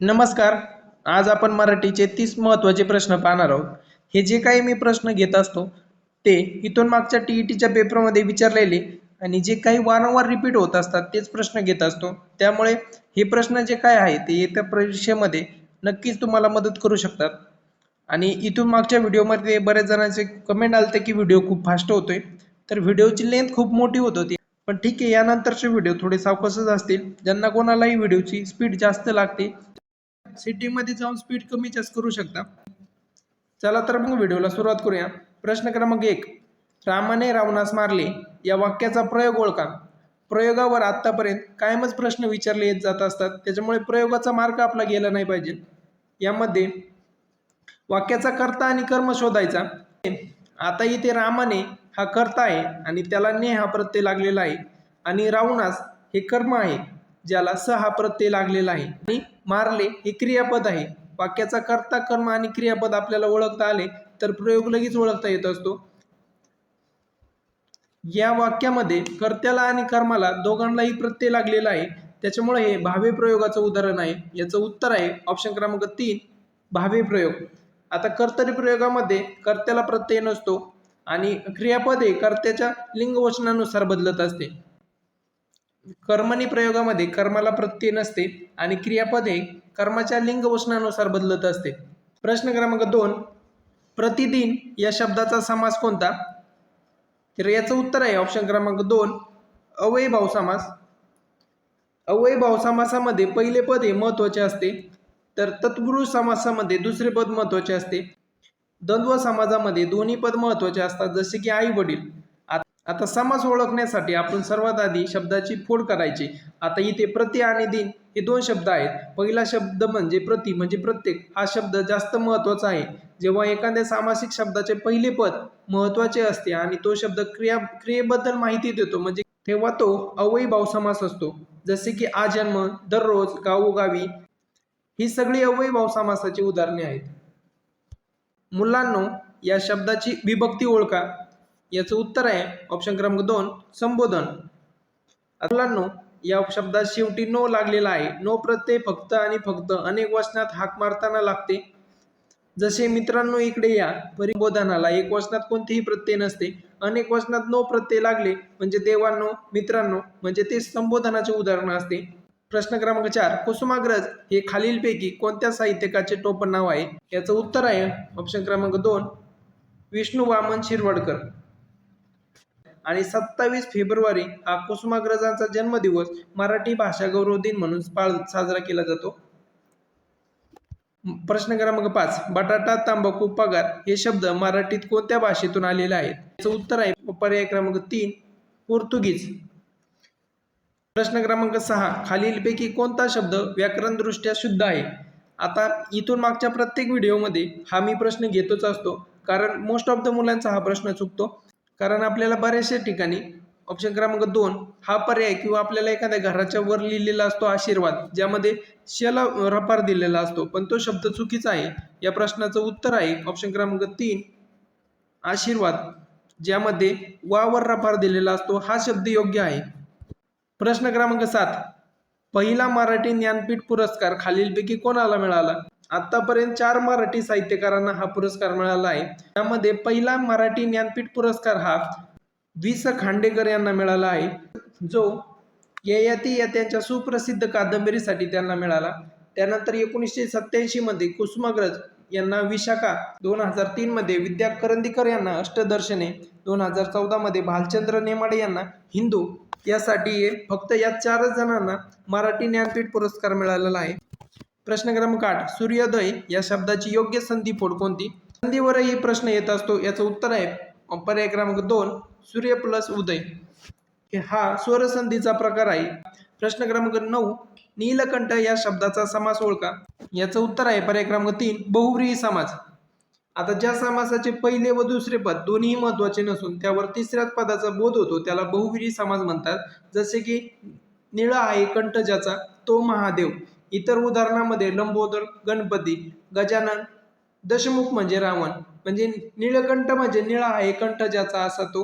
नमस्कार. आज आपण मराठीचे 30 महत्त्वाचे प्रश्न पाहणार आहोत. हे जे काही मी प्रश्न घेत असतो ते इथून मागच्या टीईटीच्या पेपरमध्ये विचारलेले आणि जे काही वारंवार रिपीट होत असतात तेच प्रश्न घेत असतो. त्यामुळे हे प्रश्न जे काय आहे ते येत्या परीक्षेमध्ये नक्कीच तुम्हाला मदत करू शकतात. आणि इथून मागच्या व्हिडिओमध्ये बऱ्याच जणांचे कमेंट आलते की व्हिडिओ खूप फास्ट होतोय. तर व्हिडिओची लेंथ खूप मोठी होत होती. पण ठीक आहे, यानंतरचे व्हिडिओ थोडे सावकाशच असतील. ज्यांना कोणालाही व्हिडिओची स्पीड जास्त लागते सेटिंगमध्ये जाऊन स्पीड कमी जास्त करू शकता. चला तर मग व्हिडिओला सुरुवात करूया. प्रश्न क्रमांक 1. रामाने रावणास मारले या वाक्याचा प्रयोग ओळखा. प्रयोगावर आतापर्यंत कायमच प्रश्न विचारले येत जात असतात, त्याच्यामुळे प्रयोगाचा मार्ग आपला गेला नाही पाहिजे. यामध्ये वाक्याचा कर्ता आणि कर्म शोधायचा. आता इथे रामाने हा कर्ता आहे आणि त्याला ने हा प्रत्यय लागलेला आहे आणि रावणास हे कर्म आहे ज्याला स हा प्रत्यय लागलेला आहे आणि मारले हे क्रियापद आहे. वाक्याचा कर्ता कर्म आणि क्रियापद आपल्याला ओळखता आले तर प्रयोग लगेच ओळखता येत असतो. या वाक्यामध्ये कर्त्याला आणि कर्माला दोघांनाही प्रत्यय लागलेला आहे, त्याच्यामुळे हे भावे प्रयोगाचं उदाहरण आहे. याचं उत्तर आहे ऑप्शन क्रमांक 3, भावे प्रयोग. आता कर्तरी प्रयोगामध्ये कर्त्याला प्रत्यय नसतो आणि क्रियापद हे कर्त्याच्या लिंगवचनानुसार बदलत असते. कर्मणी प्रयोगामध्ये कर्माला प्रत्यय नसते आणि क्रियापद हे कर्माच्या लिंगवचनानुसार बदलत असते. प्रश्न क्रमांक 2. प्रतिदिन या शब्दाचा समास कोणता? तर याचं उत्तर आहे ऑप्शन क्रमांक 2, अव्ययीभाव समास. अव्ययीभाव समासामध्ये पहिले पद हे महत्त्वाचे असते, तर तत्पुरुष समासामध्ये दुसरे पद महत्त्वाचे असते. द्वंद्व समाजामध्ये दोन्ही पद महत्त्वाचे असतात, जसे की आई वडील. आता समास ओळखण्यासाठी आपण सर्वात आधी शब्दाची फोड करायची. आता इथे प्रति आणि दिन हे दोन शब्द आहेत. पहिला शब्द म्हणजे प्रति म्हणजे प्रत्येक, हा शब्द जास्त महत्त्वाचा आहे. जेव्हा एखाद्या सामासिक शब्दाचे पहिले पद महत्त्वाचे असते आणि तो शब्द क्रियेबद्दल माहिती देतो म्हणजे तेव्हा तो अव्ययीभाव समास असतो. जसे की आजन्म, दररोज, गावोगावी ही सगळी अव्ययीभाव समासाची उदाहरणे आहेत. मुलांनो या शब्दाची विभक्ती ओळखा. याचं उत्तर आहे ऑप्शन क्रमांक 2, संबोधन. मुलांनो या शब्दात शेवटी नो लागलेला आहे. नो प्रत्यय फक्त आणि फक्त अनेक वचनात हाक मारताना लागते. जसे मित्रांनो इकडे या परिबोधनाला एक वचनात कोणतेही प्रत्यय नसते. अनेक वचनात नो प्रत्यय लागले म्हणजे देवांनो, मित्रांनो म्हणजे ते संबोधनाचे उदाहरण असते. प्रश्न क्रमांक 4. कुसुमाग्रज हे खालीलपैकी कोणत्या साहित्यकाचे टोपण नाव आहे? याचं उत्तर आहे ऑप्शन क्रमांक 2, विष्णू वामन शिरवाडकर. आणि 27 फेब्रुवारी हा कुसुमाग्रजांचा जन्मदिवस मराठी भाषा गौरव दिन म्हणून साजरा केला जातो. प्रश्न क्रमांक 5. बटाटा, तंबाखू, पगार हे शब्द मराठीत कोणत्या भाषेतून आलेले आहेत? याचं उत्तर आहे पर्याय क्रमांक 3, पोर्तुगीज. प्रश्न क्रमांक 6. खालीलपैकी कोणता शब्द व्याकरणदृष्ट्या शुद्ध आहे? आता इथून मागच्या प्रत्येक व्हिडिओमध्ये हा मी प्रश्न घेतोच असतो, कारण मोस्ट ऑफ द मुलांचा हा प्रश्न चुकतो. कारण आपल्याला बऱ्याचशा ठिकाणी ऑप्शन क्रमांक 2 हा पर्याय किंवा आपल्याला एखाद्या घराच्या वर लिहिलेला असतो आशीर्वाद, ज्यामध्ये शला रपार दिलेला असतो, पण तो शब्द चुकीचा आहे. या प्रश्नाचं उत्तर आहे ऑप्शन क्रमांक 3, आशीर्वाद, ज्यामध्ये वावर रपार दिलेला असतो. हा शब्द योग्य आहे. प्रश्न क्रमांक 7. पहिला मराठी ज्ञानपीठ पुरस्कार खालीलपैकी कोणाला मिळाला? आतापर्यंत 4 मराठी साहित्यकारांना हा पुरस्कार मिळाला आहे. त्यामध्ये पहिला मराठी ज्ञानपीठ पुरस्कार हा वि. स. खांडेकर यांना मिळाला आहे, जो ययाती या त्यांच्या सुप्रसिद्ध कादंबरीसाठी त्यांना मिळाला. त्यानंतर 1987 मध्ये कुसुमाग्रज यांना विशाखा, 2003 मध्ये विद्या करंदीकर यांना अष्टदर्शने, 2014 मध्ये भालचंद्र नेमाडे यांना हिंदू, यासाठी फक्त या 4 जणांना मराठी ज्ञानपीठ पुरस्कार मिळालेला आहे. प्रश्न क्रमांक 8. सूर्योदय या शब्दाची योग्य संधी फोड कोणती? संधीवरही प्रश्न येत असतो. याचं उत्तर आहे पर्याय क्रमांक 2, सूर्य प्लस उदय. हा स्वरसंधीचा प्रकार आहे. प्रश्न क्रमांक 9. नीलकंठ या शब्दाचा समास ओळखा. याचं उत्तर आहे पर्याय क्रमांक 3, बहुव्रीही समास. आता ज्या समासाचे पहिले व दुसरे पद दोन्ही महत्वाचे नसून त्यावर तिसऱ्याच पदाचा बोध होतो त्याला बहुव्रीही समास म्हणतात. जसे की निळा आहे कंठ ज्याचा तो महादेव. इतर उदाहरणामध्ये लंबोदर, गणपती, गजानन, दशमुख म्हणजे रावण. म्हणजे निळकंठ म्हणजे निळा आहे कंठ ज्याचा असा तो.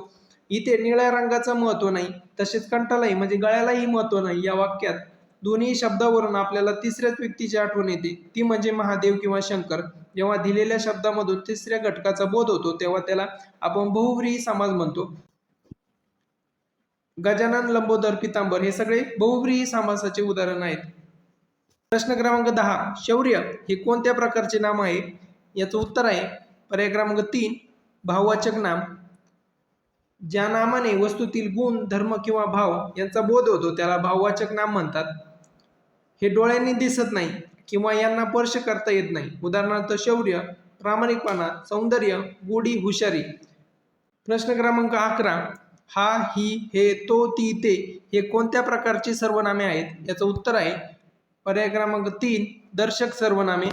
इथे निळ्या रंगाचं महत्व नाही, तसेच कंठालाही म्हणजे गळ्यालाही महत्व नाही. या वाक्यात दोन्ही शब्दावरून आपल्याला तिसऱ्याच व्यक्तीची आठवण येते, ती म्हणजे महादेव किंवा शंकर. जेव्हा दिलेल्या शब्दामधून तिसऱ्या घटकाचा बोध होतो तेव्हा त्याला आपण बहुव्रीही समास म्हणतो. गजानन, लंबोदर, पितांबर हे सगळे बहुव्रीही समासाचे उदाहरण आहेत. प्रश्न क्रमांक 10. शौर्य हे कोणत्या प्रकारचे नाम आहे? याचं उत्तर आहे पर्याय क्रमांक 3 भाववाचक नाम. ज्या नामाने वस्तूतील गुण, धर्म किंवा भाव यांचा बोध होतो त्याला भाववाचक नाम म्हणतात. हे डोळ्यांनी दिसत नाही किंवा यांना स्पर्श करता येत नाही. उदाहरणार्थ शौर्य, प्रामाणिकपणा, सौंदर्य, गोडी, हुशारी. प्रश्न क्रमांक 11. हा, ही, हे, तो, ती, ते हे कोणत्या प्रकारची सर्वनामे आहेत? याचं उत्तर आहे पर्याय क्रमांक 3 दर्शक सर्वनामे.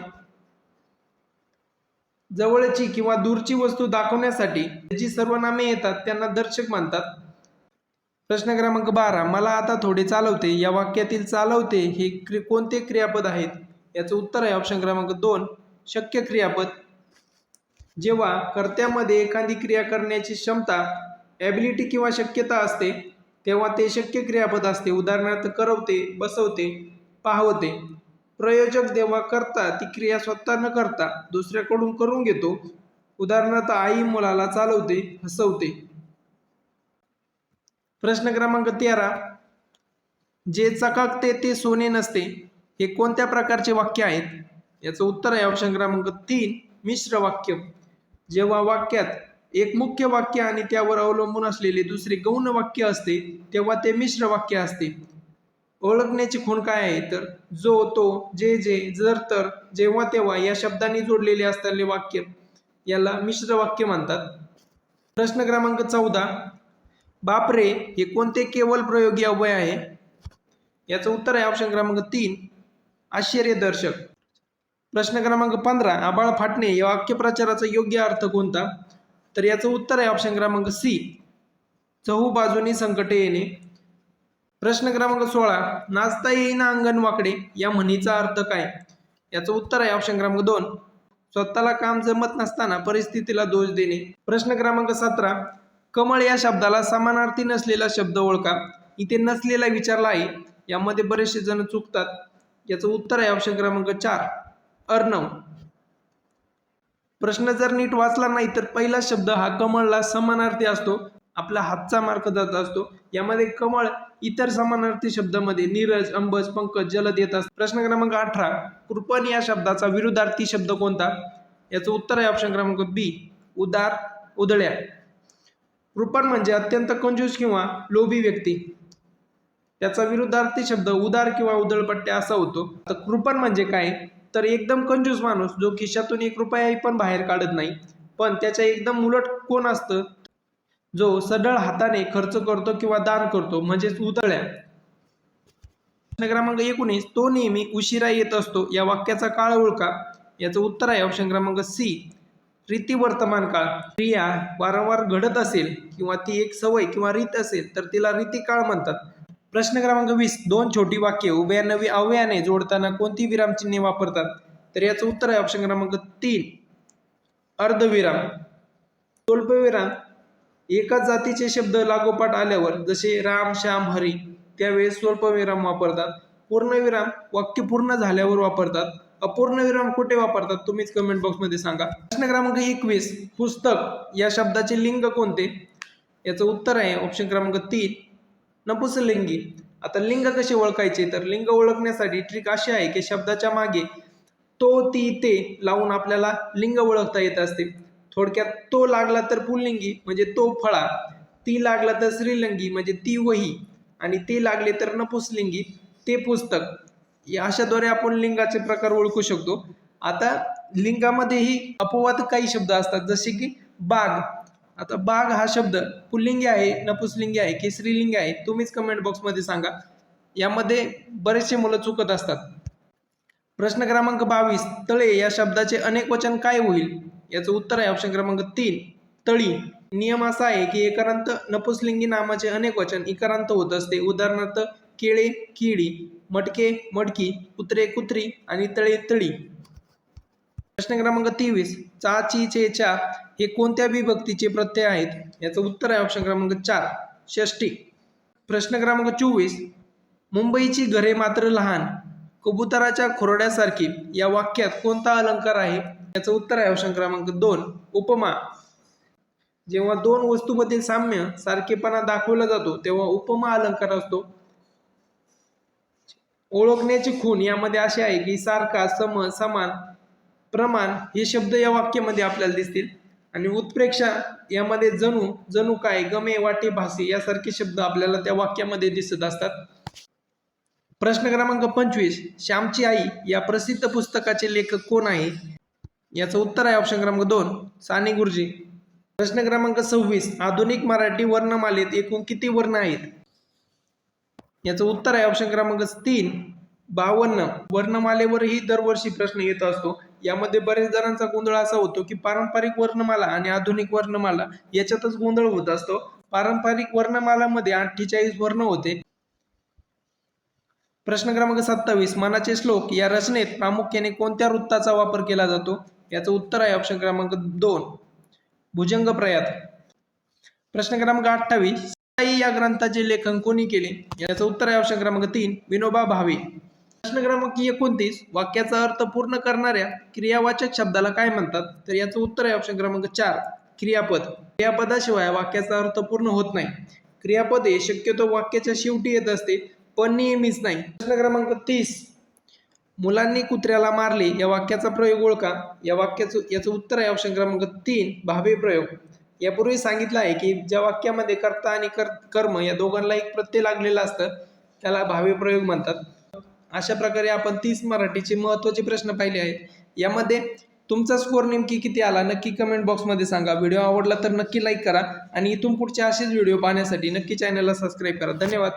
जवळची किंवा दूरची वस्तू दाखवण्यासाठी जी सर्वनामे येतात त्यांना दर्शक म्हणतात. प्रश्न क्रमांक 12. मला आता थोडे चालवते या वाक्यातील चालवते हे कोणते क्रियापद आहेत? याचं उत्तर आहे ऑप्शन क्रमांक 2 शक्य क्रियापद. जेव्हा कर्त्यामध्ये एखादी क्रिया करण्याची क्षमता, ॲबिलिटी किंवा शक्यता असते तेव्हा ते शक्य क्रियापद असते. उदाहरणार्थ करवते, बसवते, पाहवते. प्रयोजक जेव्हा करता ती क्रिया स्वतः न करता दुसऱ्याकडून करून घेतो. उदाहरणार्थ आई मुलाला चालवते, हसवते. प्रश्न क्रमांक 13. जे चकाकते ते सोने नसते हे कोणत्या प्रकारचे वाक्य आहेत? याचं उत्तर आहे ऑप्शन क्रमांक 3 मिश्र वाक्य. जेव्हा वाक्यात एक मुख्य वाक्य आणि त्यावर अवलंबून असलेले दुसरे गौण वाक्य असते तेव्हा ते मिश्र वाक्य असते. ओळखण्याची खूण काय आहे तर जो, तो, जे, जे, जर, तर, जेव्हा, तेव्हा या शब्दांनी जोडलेले असलेले वाक्य याला मिश्र वाक्य म्हणतात. प्रश्न क्रमांक 14. बापरे हे कोणते केवळ प्रयोगी अव्यय आहे? याचं उत्तर आहे ऑप्शन क्रमांक 3 आश्चर्यदर्शक. प्रश्न क्रमांक 15. आभाळ फाटणे या वाक्यप्रचाराचा योग्य अर्थ कोणता? तर याचं उत्तर आहे ऑप्शन क्रमांक सी चहूबाजूनी संकटे येणे. प्रश्न क्रमांक 16. नाचता येईना अंगण वाकडे या म्हणीचा अर्थ काय? याचं उत्तर आहे ऑप्शन क्रमांक 2 स्वतःला काम जमत नसताना परिस्थितीला दोष देणे. प्रश्न क्रमांक 17. कमळ या शब्दाला समानार्थी नसलेला शब्द ओळखा. इथे नसलेला विचारला आहे, यामध्ये बरेचसे जण चुकतात. याचं उत्तर आहे ऑप्शन क्रमांक 4 अर्णव. प्रश्न जर नीट वाचला नाही तर पहिला शब्द हा कमळला समानार्थी असतो, आपला हातचा मार्क जात असतो. यामध्ये कमळ इतर समानार्थी शब्दामध्ये नीरज, अंबज, पंकज, जलद येत असतात. प्रश्न क्रमांक 18. कृपण या शब्दाचा विरुद्धार्थी शब्द कोणता? याचं उत्तर आहे ऑप्शन क्रमांक बी उदार, उधळ्या. कृपण म्हणजे अत्यंत कंजूस किंवा लोभी व्यक्ती. त्याचा विरुद्धार्थी शब्द उदार किंवा उधळपट्ट्या असा होतो. तर कृपण म्हणजे काय तर एकदम कंजूस माणूस जो खिशातून 1 रुपयाही पण बाहेर काढत नाही. पण त्याच्या एकदम उलट कोण असतं? जो सढळ हाताने खर्च करतो किंवा दान करतो म्हणजेच उधळ्या. प्रश्न क्रमांक 19. तो नेहमी उशिरा येत असतो या वाक्याचा काळ ओळखा. याचं उत्तर आहे ऑप्शन क्रमांक सी रीती वर्तमान काळ. क्रिया वारंवार घडत असेल किंवा ती एक सवय किंवा रीत असेल तर तिला रीतिकाळ म्हणतात. प्रश्न क्रमांक 20. 2 छोटी वाक्ये उभयान्वी अव्ययाने जोडताना कोणती विरामचिन्हे वापरतात? तर याचं उत्तर आहे ऑप्शन क्रमांक 3 अर्धविराम. स्वल्पविराम एकाच जातीचे शब्द लागोपाठ आल्यावर जसे राम, श्याम, हरी त्यावेळेस स्वल्पविराम वापरतात. पूर्णविराम वाक्य पूर्ण झाल्यावर वापरतात. अपूर्णविराम कुठे वापरतात तुम्हीच कमेंट बॉक्समध्ये सांगा. प्रश्न क्रमांक 21. पुस्तक या शब्दाचे लिंग कोणते? याचं उत्तर आहे ऑप्शन क्रमांक 3 नपुंसकलिंगी. आता लिंग कसे ओळखायचे तर लिंग ओळखण्यासाठी ट्रिक अशी आहे की शब्दाच्या मागे तो, ती, ते लावून आपल्याला लिंग ओळखता येत असते. थोडक्यात तो लागला तर पुल्लिंगी म्हणजे तो फळा, ती लागला तर स्त्रीलिंगी म्हणजे ती वही, आणि ते लागले तर नपुंसकलिंगी ते पुस्तक. अशाद्वारे आपण लिंगाचे प्रकार ओळखू शकतो. आता लिंगामध्येही अपवाद काही शब्द असतात जसे की बाग. आता बाग हा शब्द पुल्लिंगी आहे, नपुंसकलिंगी आहे की स्त्रीलिंगी आहे तुम्हीच कमेंट बॉक्समध्ये सांगा. यामध्ये बरेचसे मुलं चुकत असतात. प्रश्न क्रमांक 22. तळे या शब्दाचे अनेक वचन काय होईल? याचं उत्तर आहे ऑप्शन क्रमांक 3 तळी. नियम असा आहे की एकारांत नपुंसकलिंगी नामाचे अनेक वचन इकारांत होत असते. उदाहरणार्थ केळे, केळी, मटके, मटकी, कुत्रे, कुत्री आणि तळे, तळी. प्रश्न क्रमांक 23. चा, ची, चे, च्या हे कोणत्या विभक्तीचे प्रत्यय आहेत? याचं उत्तर आहे ऑप्शन क्रमांक 4 षष्टी. प्रश्न क्रमांक 24. मुंबईची घरे मात्र लहान, कबुतराच्या खुरड्यासारखी या वाक्यात कोणता अलंकार आहे? याचं उत्तर आहे ऑप्शन क्रमांक 2 उपमा. जेव्हा दोन वस्तूमधील साम्य सारखेपणा दाखवला जातो तेव्हा उपमा अलंकार असतो. ओळखण्याची खूण यामध्ये असे आहे की सारखा, सम, समान, प्रमाण हे शब्द या वाक्यामध्ये आपल्याला दिसतील. आणि उत्प्रेक्षा यामध्ये जणू, जणू काय, गमे, वाटे, भासी यासारखे शब्द आपल्याला त्या वाक्यामध्ये दिसत असतात. प्रश्न क्रमांक 25 श्यामची आई या प्रसिद्ध पुस्तकाचे लेखक कोण आहे? याचं उत्तर आहे ऑप्शन क्रमांक 2 साने गुरुजी. प्रश्न क्रमांक 26 आधुनिक मराठी वर्णमालेत एकूण किती वर्ण आहेत? याचं उत्तर आहे ऑप्शन क्रमांक 3 52. वर्णमालेवरही दरवर्षी प्रश्न येत असतो. यामध्ये बरेच जणांचा गोंधळ असा होतो की पारंपरिक वर्णमाला आणि आधुनिक वर्णमाला याच्यातच गोंधळ होत असतो. पारंपरिक वर्णमालामध्ये 48 वर्ण होते. प्रश्न क्रमांक 27 मनाचे श्लोक या रचनेत प्रामुख्याने कोणत्या वृत्ताचा वापर केला जातो? याचं उत्तर आहे ऑप्शन क्रमांक 2 भुजंग प्रयात. प्रश्न क्रमांक 28 या ग्रंथाचे लेखन कोणी केले? याचं उत्तर आहे ऑप्शन क्रमांक 3 विनोबा भावे. प्रश्न क्रमांक 29 वाक्याचा अर्थ पूर्ण करणाऱ्या क्रियावाचक शब्दाला काय म्हणतात? तर याचं उत्तर आहे ऑप्शन क्रमांक 4 क्रियापद. क्रियापदाशिवाय वाक्याचा अर्थ पूर्ण होत नाही. क्रियापद हे शक्यतो वाक्याच्या शेवटी येत असते पण नेहमीच नाही. प्रश्न क्रमांक 30 मुलांनी कुत्र्याला मारले या वाक्याचा प्रयोग ओळखा. याचं उत्तर आहे ऑप्शन क्रमांक 3 भावे प्रयोग. यापूर्वी सांगितलं आहे की ज्या वाक्यामध्ये कर्ता आणि कर्म या दोघांना एक प्रत्यय लागलेला असतं त्याला भावे प्रयोग म्हणतात. अशा प्रकारे आपण 30 मराठीचे महत्त्वाचे प्रश्न पाहिले आहेत. यामध्ये तुमचा स्कोअर नेमकी किती आला नक्की कमेंट बॉक्समध्ये सांगा. व्हिडिओ आवडला तर नक्की लाईक करा आणि इथून पुढचे असेच व्हिडिओ पाहण्यासाठी नक्की चॅनलला सबस्क्राईब करा. धन्यवाद.